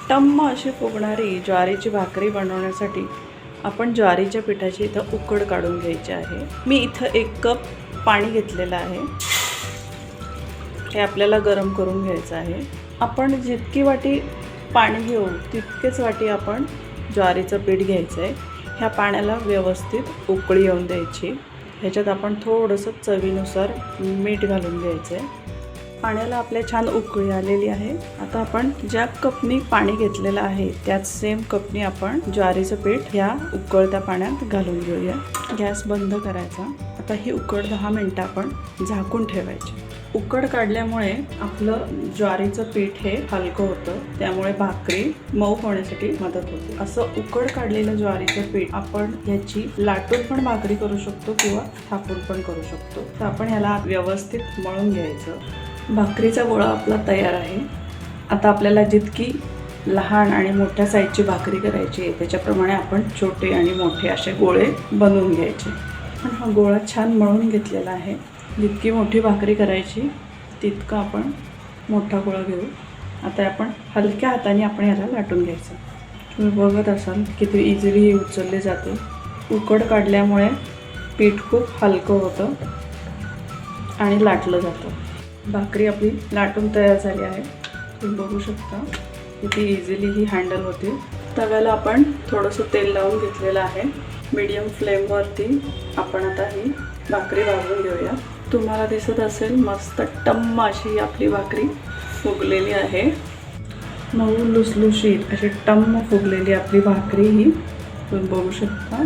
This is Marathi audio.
टम्म अशी फुगणारी ज्वारीची भाकरी बनवण्यासाठी आपण ज्वारीच्या पिठाची इथं उकड काढून घ्यायची आहे। मी इथं 1 कप पाणी घेतलेलं आहे, हे आपल्याला गरम करून घ्यायचं आहे। आपण जितकी वाटी पाणी घेऊ तितकेच वाटी आपण ज्वारीचं पीठ घ्यायचं आहे। ह्या पाण्याला व्यवस्थित उकळी येऊन द्यायची। ह्याच्यात आपण थोडंसं चवीनुसार मीठ घालून घ्यायचं आहे। पाण्याला आपल्या छान उकळी आलेली आहे। आता आपण ज्या कपनी पाणी घेतलेलं आहे त्याच सेम कपनी आपण ज्वारीचं पीठ ह्या उकळत्या पाण्यात घालून घेऊया। गॅस बंद करायचा। आता ही उकड 10 मिनिटं आपण झाकून ठेवायची। उकड काढल्यामुळे आपलं ज्वारीचं पीठ हे हलकं होतं, त्यामुळे भाकरी मऊ होण्यासाठी मदत होते। असं उकड काढलेलं ज्वारीचं पीठ आपण ह्याची लाटून पण भाकरी करू शकतो किंवा थापून पण करू शकतो। तर आपण ह्याला व्यवस्थित मळून घ्यायचं। भाकरीचा गोळा आपला तयार आहे। आता आपल्याला जितकी लहान आणि मोठ्या साईजची भाकरी करायची आहे त्याच्याप्रमाणे आपण छोटे आणि मोठे असे गोळे बनवून घ्यायचे। पण हा गोळा छान मळून घेतलेला आहे। जितकी मोठी भाकरी करायची तितका आपण मोठा गोळा घेऊ। आता आपण हलक्या हाताने आपण याला लाटून घ्यायचं। तुम्ही बघत असाल किती इझिली हे उचलले जाते। उकड काढल्यामुळे पीठ खूप हलकं होतं आणि लाटलं जातं। भाकरी आपली लाटून तयार झाली आहे। तुम्ही बघू शकता किती इझिली ही हँडल होते। तव्याला आपण थोडंसं तेल लावून घेतलेलं आहे। मीडियम फ्लेमवरती आपण आता ही भाकरी भाजून घेऊया। तुम्हाला दिसत असेल मस्त टम्म अशी आपली भाकरी फुगलेली आहे। मऊ लुसलुशीत अशी टम्म फुगलेली आपली भाकरी ही तुम्ही बघू शकता।